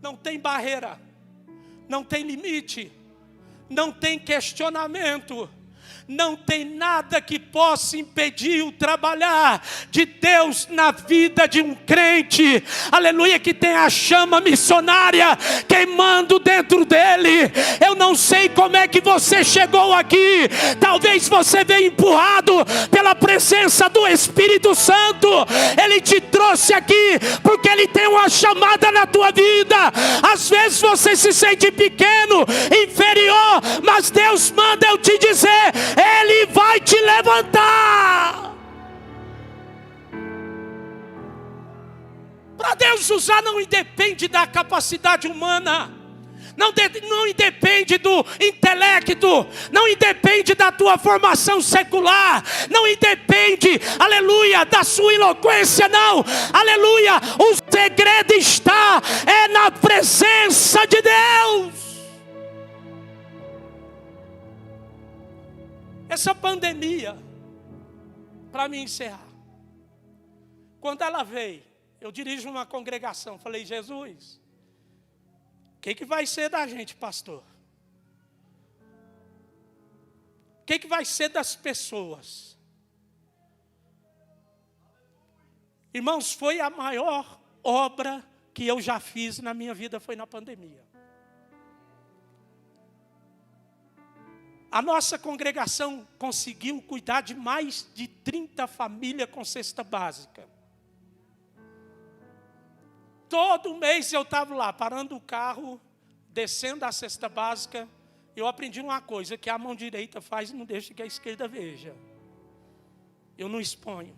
Speaker 3: Não tem barreira, não tem limite, não tem questionamento, não tem nada que possa impedir o trabalhar de Deus na vida de um crente, aleluia, que tem a chama missionária queimando dentro dele. Eu não sei como é que você chegou aqui, talvez você veio empurrado pela presença do Espírito Santo. Ele te trouxe aqui porque Ele tem uma chamada na tua vida. Às vezes você se sente pequeno, inferior, mas Deus manda eu te dizer, Ele vai te levantar. Para Deus usar não independe da capacidade humana, não independe do intelecto, não independe da tua formação secular, não independe, aleluia, da sua eloquência, não, aleluia. O segredo está na presença de Deus. Essa pandemia, para me encerrar, quando ela veio, eu dirijo uma congregação, falei, Jesus, o que vai ser da gente, pastor? O que vai ser das pessoas? Irmãos, foi a maior obra que eu já fiz na minha vida, foi na pandemia. A nossa congregação conseguiu cuidar de mais de 30 famílias com cesta básica. Todo mês eu estava lá, parando o carro, descendo a cesta básica. Eu aprendi uma coisa, que a mão direita faz e não deixa que a esquerda veja. Eu não exponho.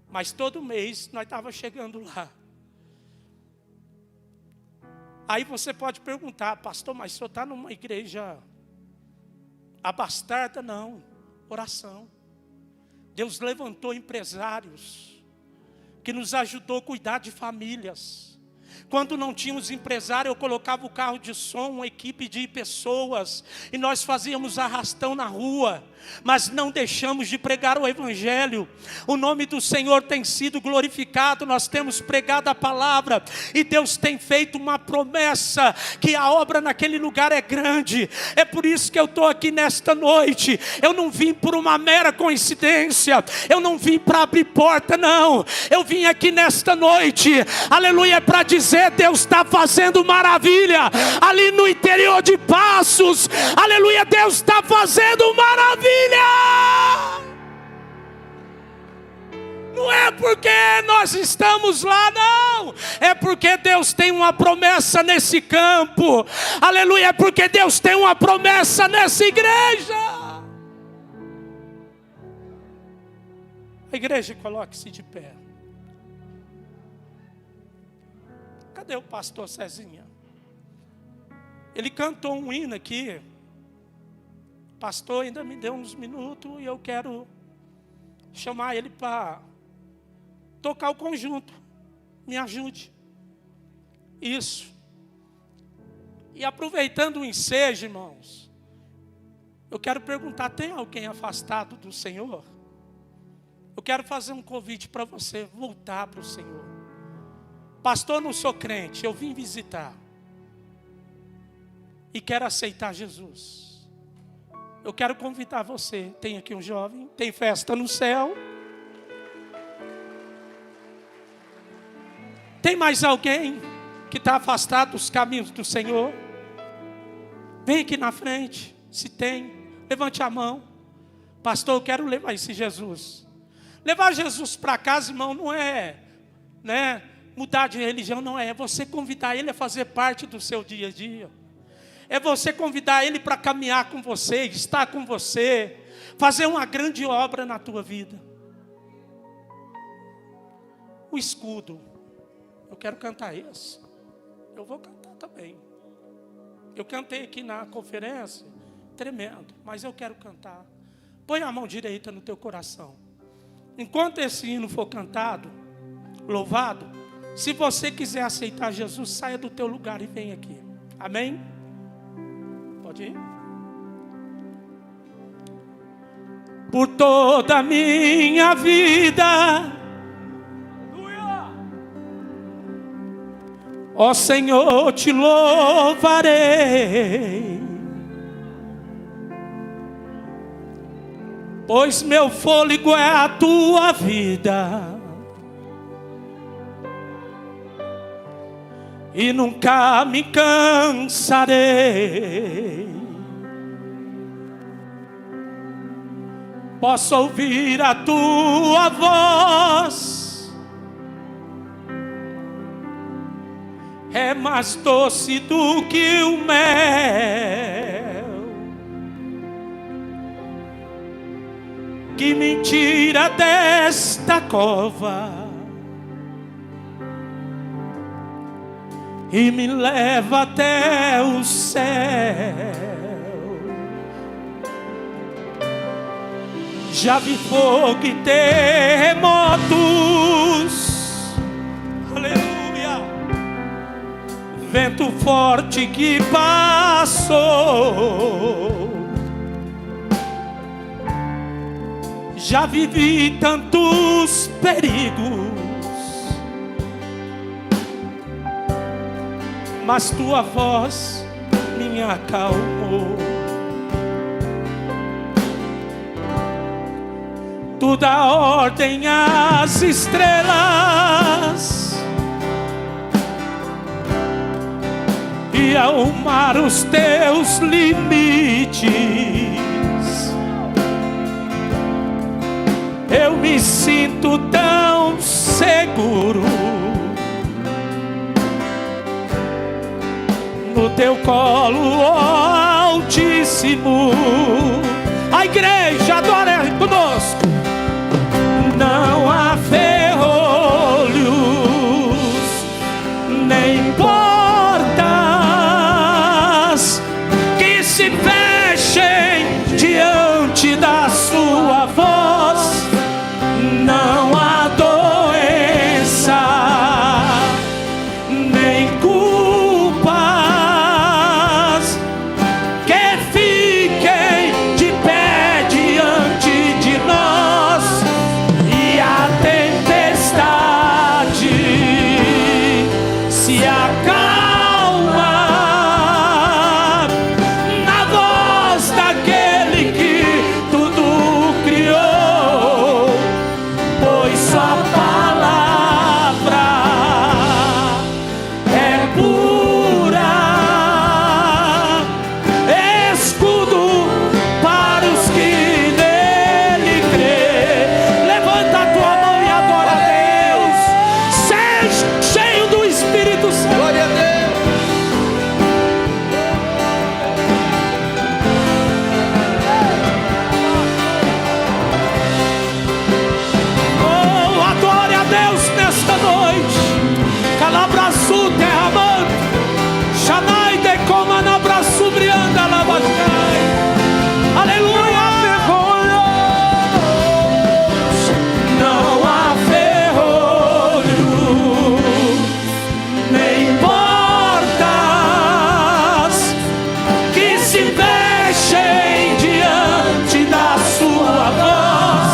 Speaker 3: Mas todo mês nós estávamos chegando lá. Aí você pode perguntar, pastor, mas o senhor está numa igreja abastarda? Não, oração. Deus levantou empresários que nos ajudou a cuidar de famílias. Quando não tínhamos empresário, eu colocava o carro de som, uma equipe de pessoas, e nós fazíamos arrastão na rua, mas não deixamos de pregar o Evangelho. O nome do Senhor tem sido glorificado, nós temos pregado a palavra, e Deus tem feito uma promessa, que a obra naquele lugar é grande. É por isso que eu estou aqui nesta noite. Eu não vim por uma mera coincidência, eu não vim para abrir porta, não. Eu vim aqui nesta noite, aleluia, para dizer, Deus está fazendo maravilha ali no interior de Passos, aleluia, Deus está fazendo maravilha. Não é porque nós estamos lá, não. Não, é porque Deus tem uma promessa nesse campo. Aleluia, é porque Deus tem uma promessa nessa igreja. A igreja, coloque-se de pé. Cadê o pastor Cezinha? Ele cantou um hino aqui. O pastor ainda me deu uns minutos e eu quero chamar ele para tocar o conjunto. Me ajude. Isso. E aproveitando o ensejo, irmãos, eu quero perguntar, tem alguém afastado do Senhor? Eu quero fazer um convite para você voltar para o Senhor. Pastor, não sou crente, eu vim visitar. E quero aceitar Jesus. Eu quero convidar você. Tem aqui um jovem, tem festa no céu. Tem mais alguém que está afastado dos caminhos do Senhor? Vem aqui na frente, se tem, levante a mão. Pastor, eu quero levar esse Jesus. Levar Jesus para casa, irmão, não é, mudar de religião, não é. É você convidar ele a fazer parte do seu dia a dia. É você convidar ele para caminhar com você, estar com você, fazer uma grande obra na tua vida. O escudo. Eu quero cantar esse. Eu vou cantar também. Eu cantei aqui na conferência, tremendo, mas eu quero cantar. Põe a mão direita no teu coração. Enquanto esse hino for cantado, louvado, se você quiser aceitar Jesus, saia do teu lugar e vem aqui. Amém? Pode ir? Por toda a minha vida, ó Senhor, te louvarei, pois meu fôlego é a tua vida, e nunca me cansarei. Posso ouvir a tua voz, é mais doce do que o mel, que me tira desta cova e me leva até o céu. Já vi fogo e terremotos, aleluia, vento forte que passou. Já vivi tantos perigos, mas tua voz me acalmou. Tu dá ordem às estrelas e ao mar os teus limites. Eu me sinto tão seguro no teu colo, ó Altíssimo. A igreja adora conosco. Não há ferrolhos, nem portas que se fechem diante da sua voz. Não há doença, nem culpas que fiquem de pé diante nesta noite. Calabraçu derramando. Shanai de comanabraçu brianda labacai. Aleluia. Não há ferrolho, nem portas que se fechem diante da sua voz.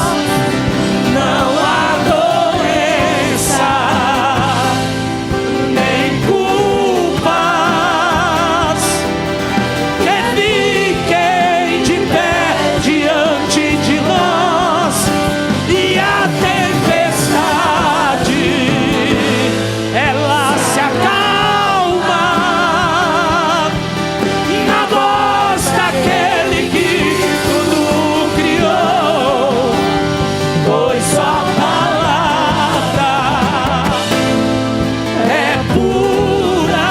Speaker 3: Não há doença, nem culpas que fiquem de pé diante de nós. E a tempestade, ela se acalma na voz daquele que tudo criou, pois sua palavra é pura,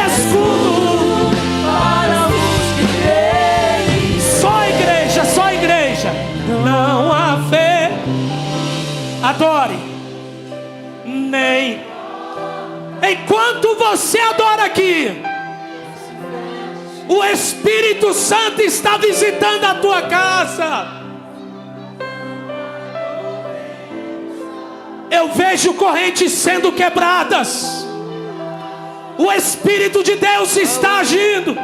Speaker 3: escudo para os que creem. Só igreja, só igreja. Não há fé, adore, nem. Enquanto você adora aqui, o Espírito Santo está visitando a tua casa. Eu vejo correntes sendo quebradas. O Espírito de Deus está agindo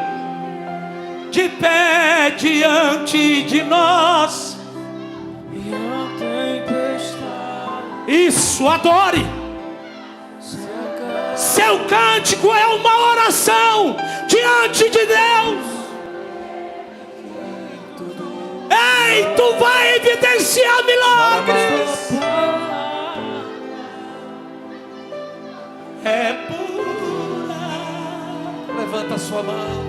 Speaker 3: de pé diante de nós. Isso, adore. Seu cântico é uma oração diante de Deus. Ei, tu vai evidenciar milagres. É pura,
Speaker 2: Levanta a sua mão.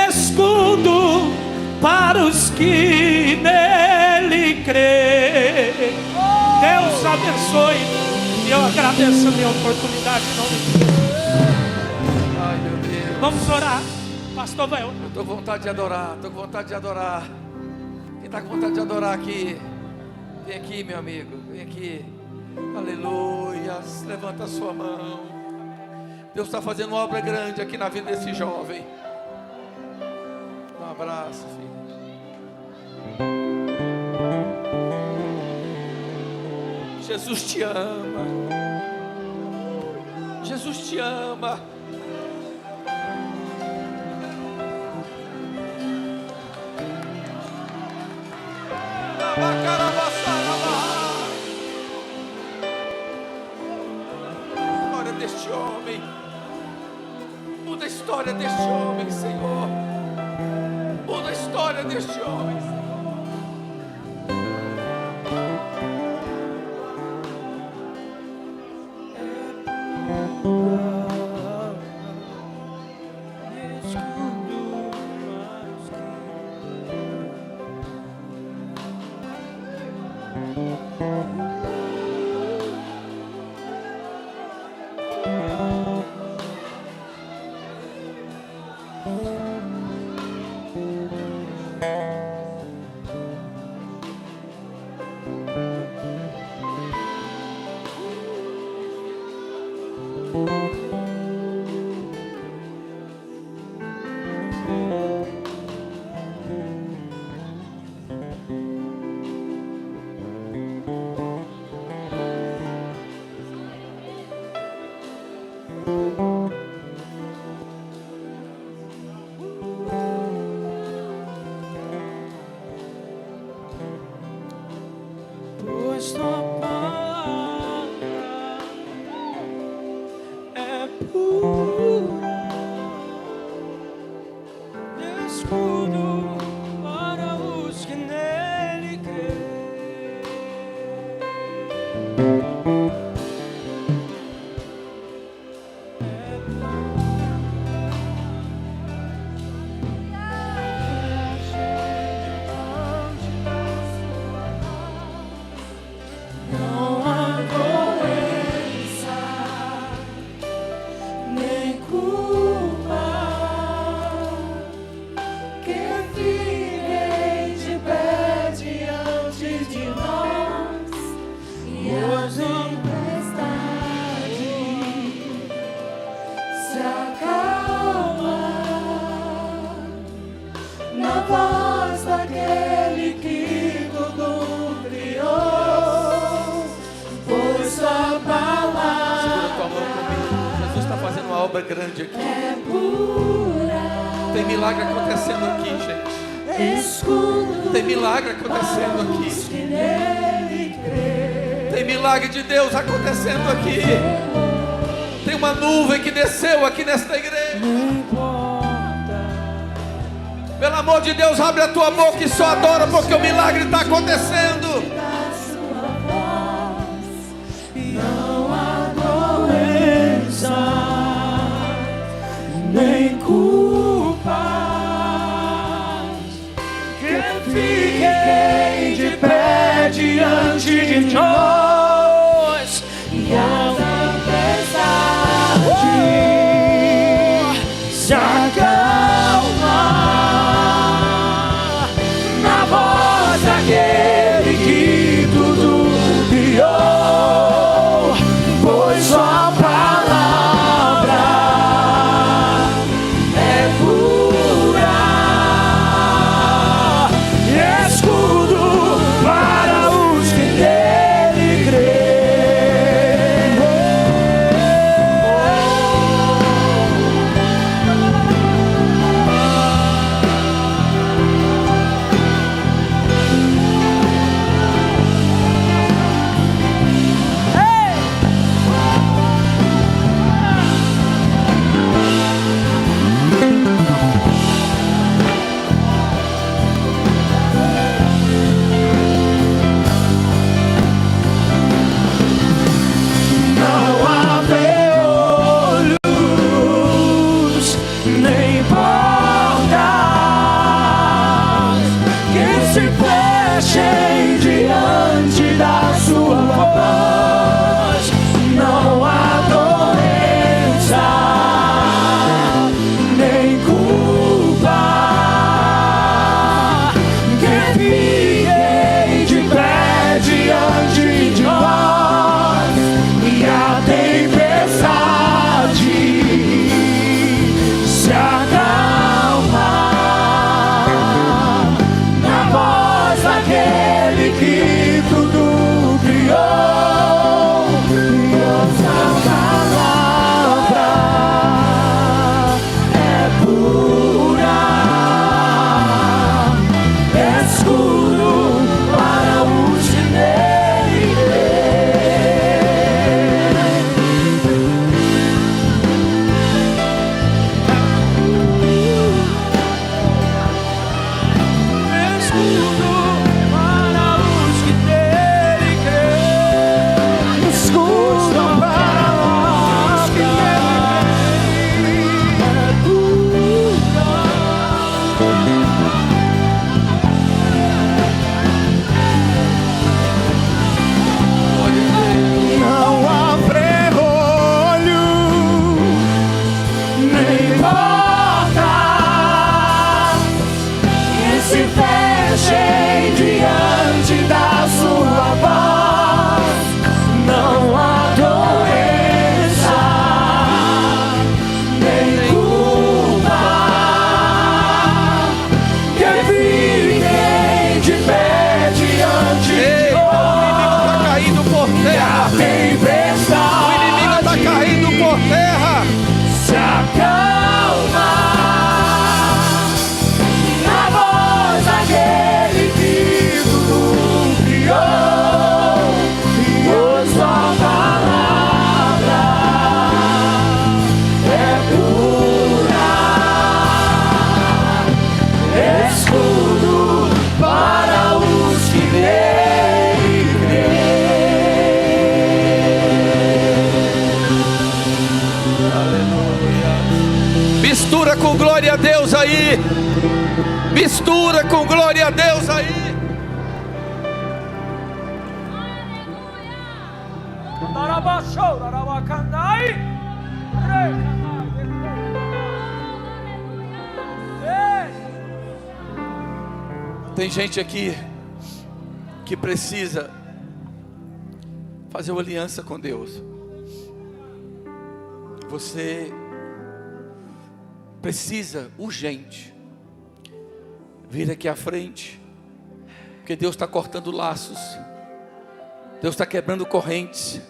Speaker 3: escudo para os que nele creem. Deus abençoe. E eu agradeço a minha oportunidade em nome de Jesus.
Speaker 2: Ai, meu Deus.
Speaker 3: Vamos orar. Pastor Velho.
Speaker 2: Eu estou com vontade de adorar. Estou com vontade de adorar. Quem está com vontade de adorar aqui? Vem aqui, meu amigo. Vem aqui. Aleluia. Levanta a sua mão. Deus está fazendo uma obra grande aqui na vida desse jovem. Um abraço, filho. Jesus te ama. Jesus te ama. Glória deste homem. Muda a história deste homem, Senhor. Muda a história deste homem, Senhor. obra grande aqui.
Speaker 1: é pura.
Speaker 2: Tem milagre acontecendo aqui, gente.
Speaker 1: Escudo
Speaker 2: Tem milagre acontecendo aqui.
Speaker 1: que nele crê.
Speaker 2: Tem milagre de Deus acontecendo aqui. Tem uma nuvem que desceu aqui nesta igreja. Pelo amor de Deus, abre a tua boca e só adora, porque o milagre está acontecendo.
Speaker 1: Da sua voz não há doença, nem culpas que fiquem de pé diante de nós. E a tempestade se acalma na voz daquele que tudo criou, pois sua palavra é pura, escudo para os que nele creem. Não abre olhos, nem portas que se fechem diante da sua voz. Não há doença, nem culpa que fiquem de pé diante de nós. E a tempestade se acalma na voz daquele que tudo criou. E essa palavra é pura, escuro para os que nele escudo para os que nele creem. Escudo para os que nele creem. Não abre olho, nem portas que se fechem diante da sua voz. Não há doença, nem culpa que fiquem de pé diante de
Speaker 2: Ei, o inimigo está
Speaker 1: nós.
Speaker 2: caindo por
Speaker 1: A
Speaker 2: terra. O inimigo está
Speaker 1: tempestade
Speaker 2: caindo por terra.
Speaker 1: se acalma na voz daquele que tudo criou, pois sua palavra é pura, escudo para os que nele creem.
Speaker 2: Mistura com glória a Deus aí. Mistura com glória a Deus aí. Tem gente aqui que precisa fazer uma aliança com Deus. Você precisa urgente vir aqui à frente, porque Deus está cortando laços, Deus está quebrando correntes,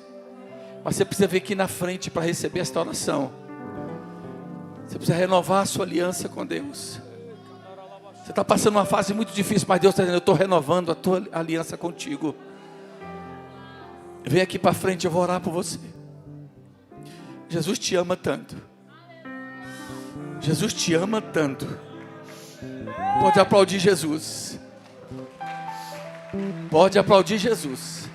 Speaker 2: mas você precisa vir aqui na frente para receber esta oração. Você precisa renovar a sua aliança com Deus. Você está passando uma fase muito difícil, mas Deus está dizendo: eu estou renovando a tua aliança contigo. Vem aqui para frente, eu vou orar por você. Jesus te ama tanto. Jesus te ama tanto. Pode aplaudir Jesus. Pode aplaudir Jesus.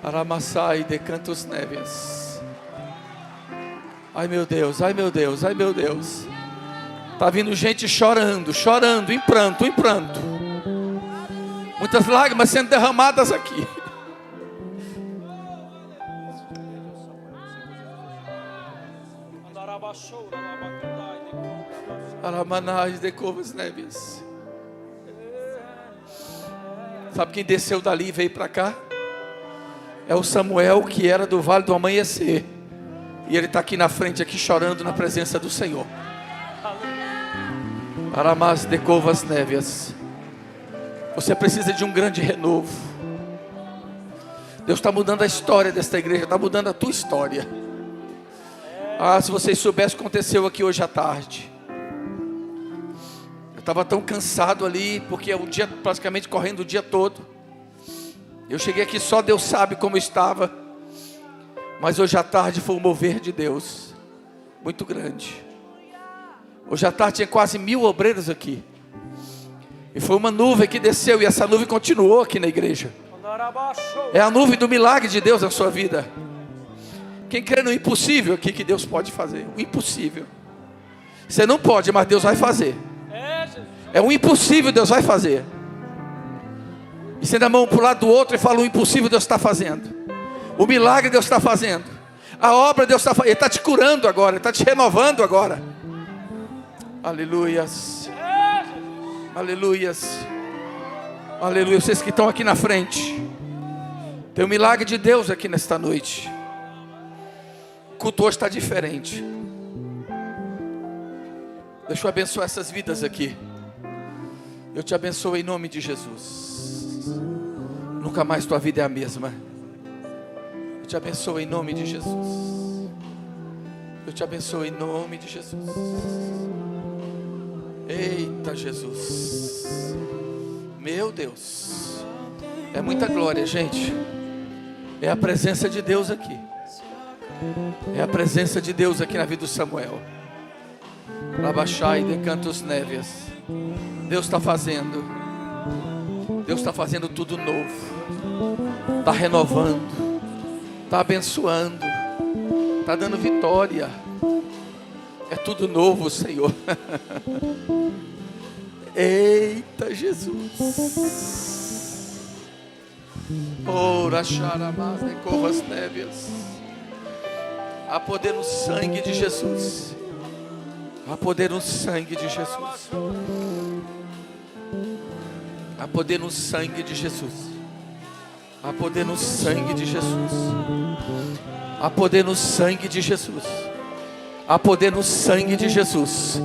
Speaker 2: Aramassai de cantos neves. Ai meu Deus, ai meu Deus, ai meu Deus. Está vindo gente chorando, chorando, em pranto, em pranto. Muitas lágrimas sendo derramadas aqui. Aramanais de covas neves. Sabe quem desceu dali e veio para cá? É o Samuel, que era do Vale do Amanhecer. E ele está aqui na frente, aqui chorando na presença do Senhor. Aramas de covas névias. Você precisa de um grande renovo. Deus está mudando a história desta igreja, está mudando a tua história. Ah, se vocês soubessem o que aconteceu aqui hoje à tarde. Eu estava tão cansado ali, porque é um dia praticamente correndo o dia todo. Eu cheguei aqui, só Deus sabe como eu estava. Mas hoje à tarde foi um mover de Deus muito grande. Hoje à tarde tinha quase 1000 obreiros aqui. E foi uma nuvem que desceu, e essa nuvem continuou aqui na igreja. É a nuvem do milagre de Deus na sua vida. Quem crê no impossível aqui, que Deus pode fazer? O impossível. Você não pode, mas Deus vai fazer. É o impossível, Deus vai fazer. E você dá a mão para o lado do outro e fala: o impossível Deus está fazendo. O milagre Deus está fazendo. A obra Deus está fazendo. Ele está te curando agora, Ele está te renovando agora. Aleluias. Aleluias. Aleluia. Vocês que estão aqui na frente, tem um milagre de Deus aqui nesta noite. O culto hoje está diferente. Deixa eu abençoar essas vidas aqui. Eu te abençoo em nome de Jesus. Nunca mais tua vida é a mesma. Eu te abençoo em nome de Jesus. Eu te abençoo em nome de Jesus. Eita Jesus. Meu Deus. É muita glória, gente. É a presença de Deus aqui. É a presença de Deus aqui na vida do Samuel. Labachai de cantos névias. Deus está fazendo. Deus está fazendo tudo novo. Está renovando. Está abençoando. Está dando vitória. É tudo novo, Senhor. Eita Jesus. Ora charamas de covas névias. Há poder no sangue de Jesus. Há poder no sangue de Jesus. Há poder no sangue de Jesus. Há poder no sangue de Jesus. Há poder no sangue de Jesus. Há poder no sangue de Jesus.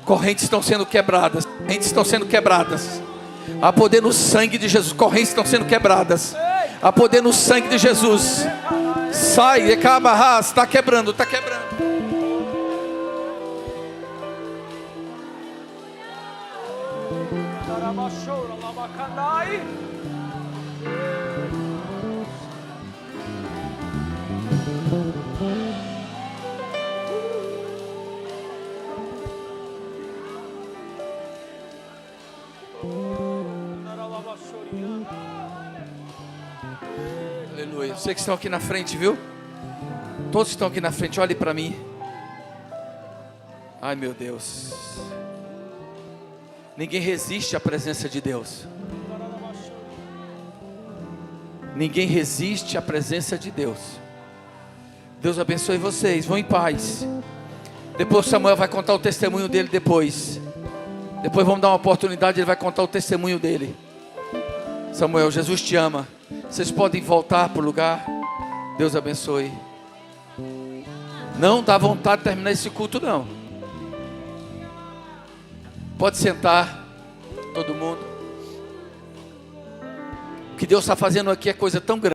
Speaker 2: Correntes estão sendo quebradas. Correntes estão sendo quebradas. Há poder no sangue de Jesus. Correntes estão sendo quebradas. Há poder no sangue de Jesus. Sai, Ekabarras, está quebrando, está quebrando. Aleluia. Vocês que estão aqui na frente, viu? Todos que estão aqui na frente, olhem para mim. Ai meu Deus. Ninguém resiste à presença de Deus. Ninguém resiste à presença de Deus. Deus abençoe vocês. Vão em paz. Depois Samuel vai contar o testemunho dele depois. Depois vamos dar uma oportunidade, ele vai contar o testemunho dele. Samuel, Jesus te ama. Vocês podem voltar para o lugar. Deus abençoe. Não dá vontade de terminar esse culto, não. Pode sentar, todo mundo. O que Deus está fazendo aqui é coisa tão grande.